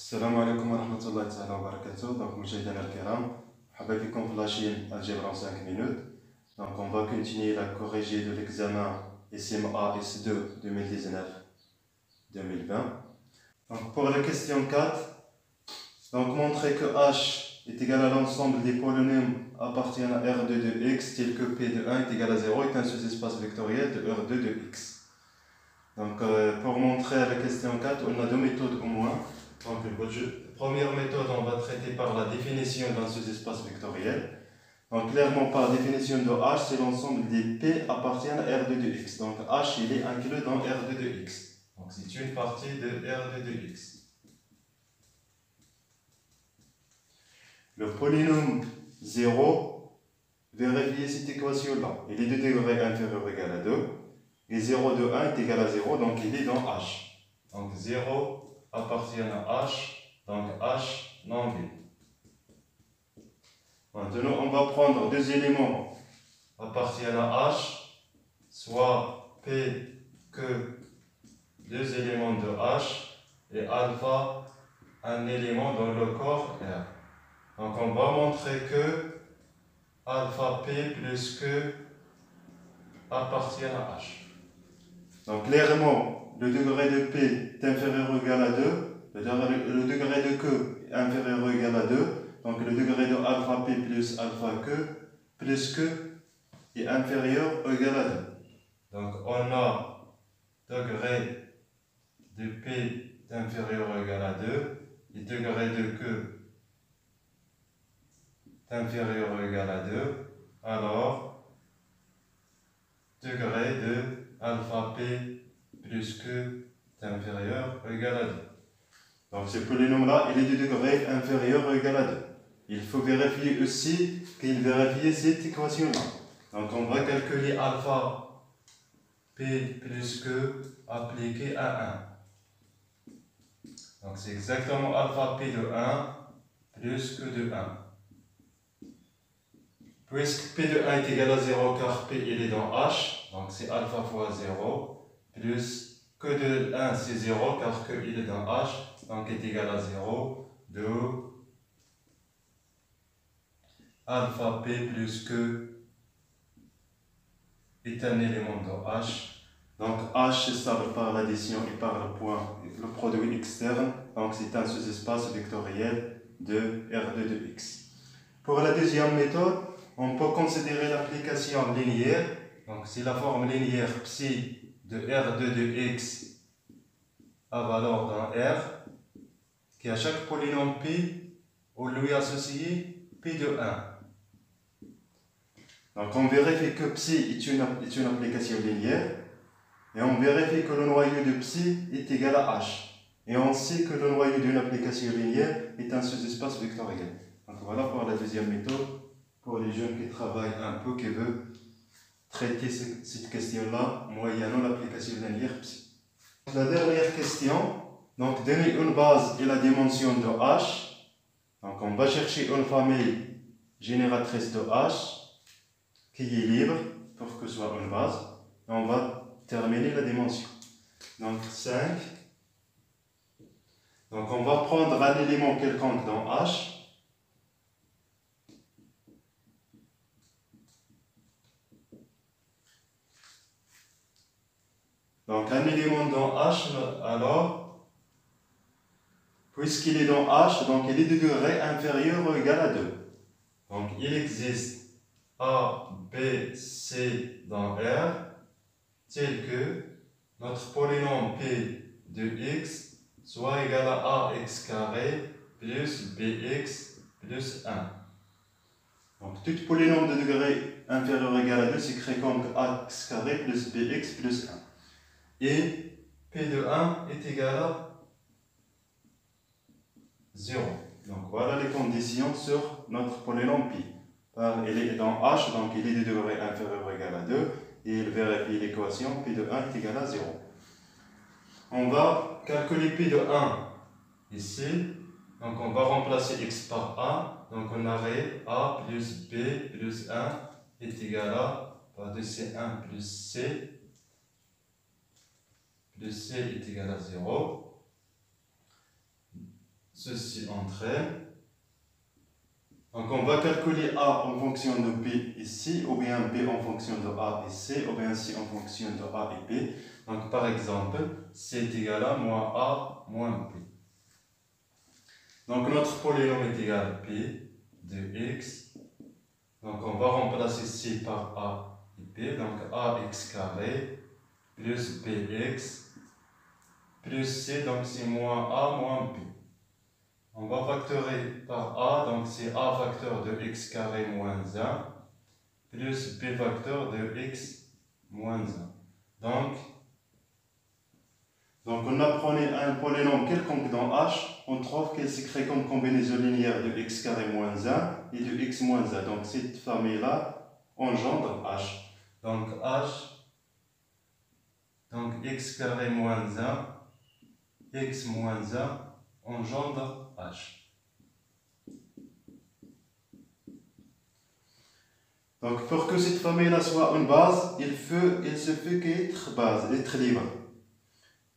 السلام عليكم ورحمة الله تعالى وبركاته. Donc مشاهدينا الكرام، مرحبا بكم في لاشين Algèbre en 5 minutes. Donc on va continuer la corrigée de l'examen SMA S2 2019-2020. Donc pour la question 4, donc montrer que H est égal à l'ensemble des polynômes appartenant à R2 de X tel que P de 1 est égal à 0 est un sous-espace vectoriel de R2 de X. Donc pour montrer la question 4, on a deux méthodes au moins. Donc, première méthode, on va traiter par la définition d'un sous-espace vectoriel. Donc, clairement, par définition de H, c'est l'ensemble des P appartiennent à R2 de X. Donc, H, il est inclus dans R2 de X. Donc, c'est une partie de R2 de X. Le polynôme 0, vérifiez cette équation-là. Il est de degré inférieur ou égal à 2. Et 0 de 1 est égal à 0, donc il est dans H. Donc, 0 appartient à H, donc H non V. Maintenant, on va prendre deux éléments appartiennent à H, soit P que deux éléments de H et alpha un élément dans le corps R. Donc, on va montrer que alpha P plus que appartient à H. Donc, clairement, le degré de P est inférieur ou égal à 2, le degré de Q est inférieur ou égal à 2, donc le degré de alpha P plus alpha Q plus Q est inférieur ou égal à 2. Donc on a degré de P est inférieur ou égal à 2 et degré de Q est inférieur ou égal à 2, alors degré de alpha P plus Q est inférieur ou égal à 2. Donc ce polynôme-là, il est de degré inférieur ou égal à 2. Il faut vérifier aussi qu'il vérifie cette équation-là. Donc on va calculer alpha P plus Q appliqué à 1. Donc c'est exactement alpha P de 1 plus Q de 1. Puisque P de 1 est égal à 0 car P il est dans H, donc c'est alpha fois 0, plus Q de 1 c'est 0 car Q il est dans H, donc est égal à 0, de alpha P plus Q est un élément de H. Donc H est stable par l'addition et par le produit externe, donc c'est un sous-espace vectoriel de R2 de X. Pour la deuxième méthode, on peut considérer l'application linéaire. Donc c'est la forme linéaire psi de R2 de X à valeur dans R, qui à chaque polynôme P, on lui associe P de 1. Donc on vérifie que psi est une application linéaire, et on vérifie que le noyau de psi est égal à H. Et on sait que le noyau d'une application linéaire est un sous-espace vectoriel. Donc voilà pour la deuxième méthode, pour les jeunes qui travaillent un peu, qui veulent traiter cette question-là, moyennant l'application linéaire psi. La dernière question, donc donner une base et la dimension de H. Donc on va chercher une famille génératrice de H qui est libre pour que ce soit une base. Et on va terminer la dimension. Donc 5. Donc on va prendre un élément quelconque dans H. Donc un élément dans H, alors, puisqu'il est dans H, donc il est de degré inférieur ou égal à 2. Donc il existe A, B, C dans R, tel que notre polynôme P de x soit égal à ax carré plus bx plus 1. Donc tout polynôme de degré inférieur ou égal à 2 s'écrit comme ax carré plus bx plus 1. Et P de 1 est égal à 0. Donc voilà les conditions sur notre polynôme pi. Il est dans H, donc il est de degré inférieur ou égal à 2. Et il vérifie l'équation P de 1 est égal à 0. On va calculer P de 1 ici. Donc on va remplacer x par 1. Donc on aurait A plus B plus 1 est égal à, par de C1 plus C. Plus C est égal à 0. ceci entraîne. Donc on va calculer A en fonction de B et C, ou bien B en fonction de A et C, ou bien C en fonction de A et B. Donc par exemple, C est égal à moins A moins B. Donc notre polynôme est égal à P de X. Donc on va remplacer C par A et B. Donc AX carré plus BX plus C, donc c'est moins A moins B. On va factorer par A, donc c'est A facteur de x carré moins 1 plus B facteur de x moins 1. Donc on a pris un polynôme quelconque dans H, on trouve qu'il s'écrit comme combinaison linéaire de x carré moins 1 et de x moins 1. Donc cette famille-là engendre H. Donc H, donc x carré moins 1, x moins 1 engendre H. Donc pour que cette famille-là soit une base, il se fait qu'être base, être libre.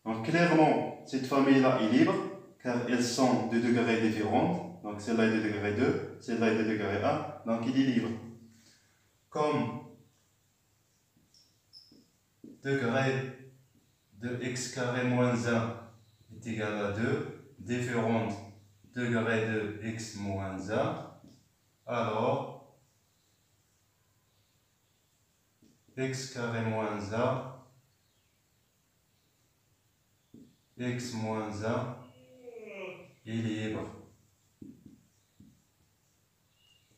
Donc clairement, cette famille-là est libre, car elles sont de degrés différents. Donc celle-là est de degré 2, celle-là est de degré 1, donc il est libre. Comme degré de x carré moins 1 est égal à 2, différent degré de x moins 1, alors x carré moins 1, x moins 1 est libre.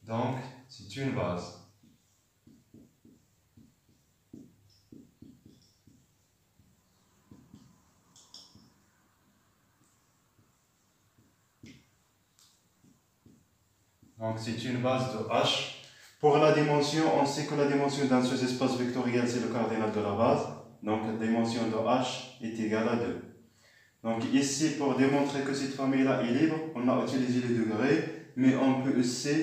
Donc, c'est une base. Donc, c'est une base de H. Pour la dimension, on sait que la dimension d'un sous-espace vectoriel, c'est le cardinal de la base. Donc, la dimension de H est égale à 2. Donc, ici, pour démontrer que cette famille-là est libre, on a utilisé les degrés, mais on peut aussi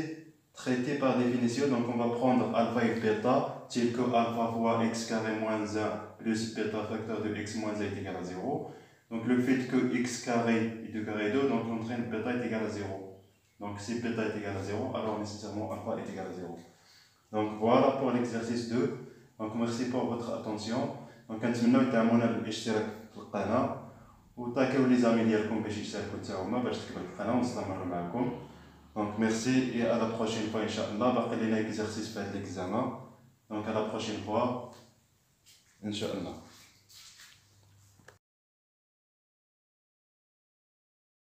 traiter par définition. Donc, on va prendre alpha et bêta, tel que alpha fois x carré moins 1 plus bêta facteur de x moins 1 est égal à 0. Donc, le fait que x carré est degré 2, donc l'entraîne bêta est égal à 0. Donc, si bêta est égal à 0, alors nécessairement alpha est égal à 0. Donc, voilà pour l'exercice 2. Donc, merci pour votre attention. Donc, كنتمنوا يدعمونا بالاشتراك في القناة وتاكيو لي زامي ديالكم باش يشتركوا حتى هما باش تكبر القناة ونستمروا معكم. Donc, merci et à la prochaine fois, Inch'Allah. باقي لينا exercice في هذا l'examen. Donc, à la prochaine fois, Inch'Allah.